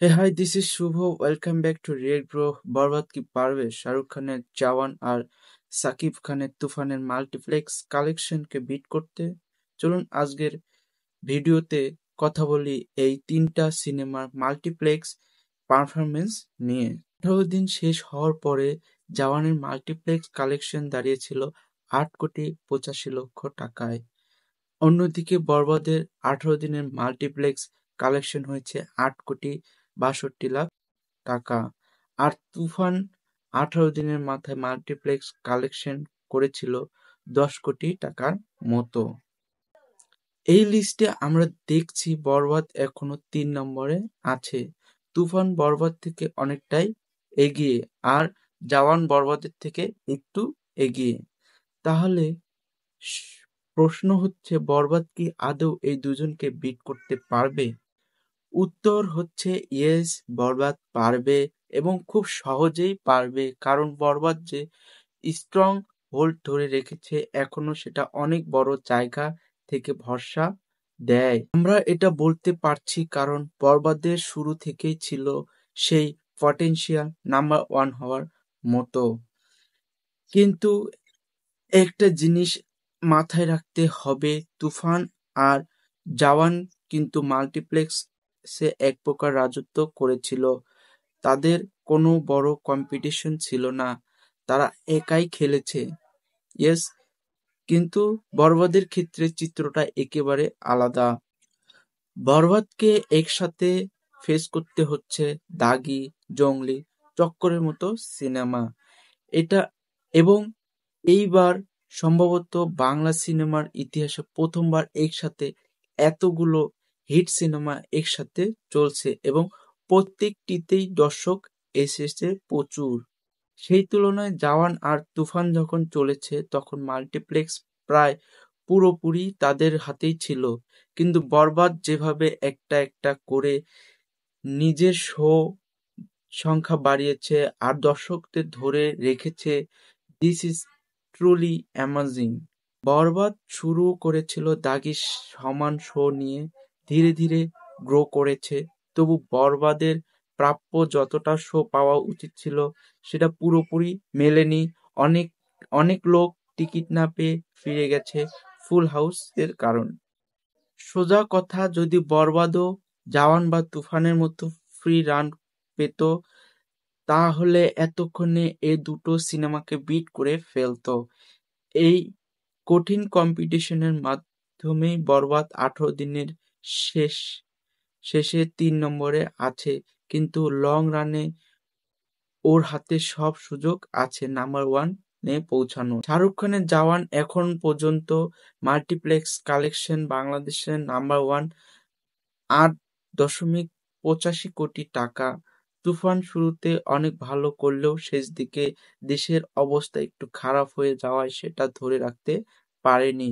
Hey, hi, this is Shubho. Welcome back to React Bro. বরবাদ কি পারবে শাহরুখ খানের জওয়ান আর সাকিব খানের তুফানের মাল্টিপ্লেক্স কালেকশনকে বিট করতে? চলুন আজকের ভিডিওতে কথা বলি এই তিনটা সিনেমার মাল্টিপ্লেক্স পারফরমেন্স নিয়ে। 18 দিন শেষ হওয়ার পরে জওয়ানের মাল্টিপ্লেক্স কালেকশন দাঁড়িয়েছিল 8,85,00,000 টাকায়। অন্যদিকে বরবাদের 18 দিনের মাল্টিপ্লেক্স কালেকশন হয়েছে 8,62,00,000 টাকা। আর তুফান 18 দিনের মাথায় মাল্টিপ্লেক্স কালেকশন করেছিল 10 কোটি টাকার মতো। এই লিস্টে আমরা দেখছি বরবাদ এখনো 3 নম্বরে আছে। তুফান বরবাদ থেকে অনেকটাই এগিয়ে, আর জওয়ান বরবাদের থেকে একটু এগিয়ে। তাহলে প্রশ্ন হচ্ছে, বরবাদ কি আদৌ এই দুজনকে বিট করতে পারবে? উত্তর হচ্ছে ইয়েস, বরবাদ পারবে এবং খুব সহজেই পারবে, কারণ বরবাদ যে স্ট্রং হোল্ড ধরে রেখেছে এখনো সেটা অনেক বড় জায়গা থেকে ভরসা দেয়। আমরা এটা বলতে পারছি কারণ বরবাদের শুরু থেকেই ছিল সেই পটেনশিয়াল নাম্বার 1 হওয়ার মতো। কিন্তু একটা জিনিস মাথায় রাখতে হবে, তুফান আর জওয়ান কিন্তু মাল্টিপ্লেক্সে এক প্রকার রাজত্ব করেছিল। তাদের কোনো বড় কম্পিটিশন ছিল না, তারা একাই খেলেছে। ইয়েস, কিন্তু বরবাদের ক্ষেত্রে চিত্রটা একেবারে আলাদা। বরবাদকে একসাথে ফেস করতে হচ্ছে দাগি, জংলি, চক্করের মতো সিনেমা। এটা এবং এইবার সম্ভবত বাংলা সিনেমার ইতিহাসে প্রথমবার একসাথে এতগুলো হিট সিনেমা একসাথে চলছে এবং প্রত্যেকটিতেই দর্শক এসেছে প্রচুর। সেই তুলনায় জওয়ান আর তুফান যখন চলেছে তখন মাল্টিপ্লেক্স প্রায় পুরোপুরি তাদের হাতেই ছিল, কিন্তু বরবাদ যেভাবে একটা একটা করে নিজের শো সংখ্যা বাড়িয়েছে আর দর্শকদের ধরে রেখেছে, দিস ইজ ট্রুলি অ্যামাজিং। বরবাদ শুরু করেছিল দাগির সমান শো নিয়ে, ধীরে ধীরে গ্রো করেছে, তবু বরবাদের প্রাপ্য যতটা শো পাওয়া উচিত ছিল সেটা পুরোপুরি মেলেনি। অনেক অনেক লোক টিকিট না পেয়ে ফিরে গেছে ফুল হাউসের কারণে। সোজা কথা, যদি বরবাদও জওয়ান বা তুফানের মতো ফ্রি রান পেত তাহলে এতক্ষণে এ দুটো সিনেমাকে বিট করে ফেলতো। এই কঠিন কম্পিটিশনের মাধ্যমেই বরবাদ 18 দিনের শেষে 3 নম্বরে আছে, কিন্তু লং রানে ওর হাতে সব সুযোগ আছে নাম্বার 1-এ পৌঁছানোর। শাহরুখ খানের জওয়ান এখন পর্যন্ত মাল্টিপ্লেক্স কালেকশন বাংলাদেশের নাম্বার 1, 8.85 কোটি টাকা। তুফান শুরুতে অনেক ভালো করলেও শেষ দিকে দেশের অবস্থা একটু খারাপ হয়ে যাওয়ায় সেটা ধরে রাখতে পারেনি।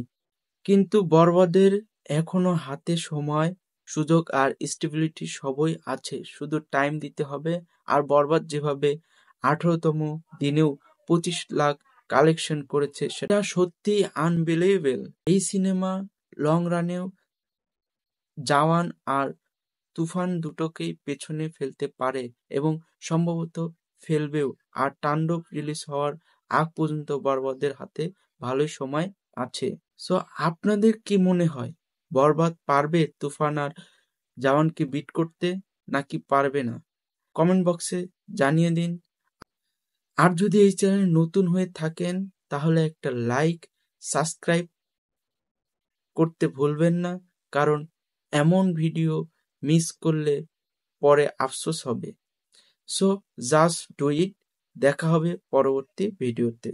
কিন্তু বরবাদের এখনো হাতে সময়, সুযোগ আর স্টেবিলিটি সবই আছে, শুধু টাইম দিতে হবে। আর বরবাদ যেভাবে 18তম দিনেও 25 লাখ কালেকশন করেছে সেটা সত্যি আনবিলিভেবল। এই সিনেমা লং রানেও জওয়ান আর তুফান দুটোকেই পেছনে ফেলতে পারে এবং সম্ভবত ফেলবেও। আর তাণ্ডব রিলিজ হওয়ার আগ পর্যন্ত বরবাদের হাতে ভালোই সময় আছে। সো আপনাদের কি মনে হয়, বরবাদ পারবে তুফান আর জওয়ানকে বিট করতে নাকি পারবে না? কমেন্ট বক্সে জানিয়ে দিন। আর যদি এই চ্যানেলে নতুন হয়ে থাকেন তাহলে একটা লাইক, সাবস্ক্রাইব করতে ভুলবেন না, কারণ এমন ভিডিও মিস করলে পরে আফসোস হবে। So just do it. দেখা হবে পরবর্তী ভিডিওতে।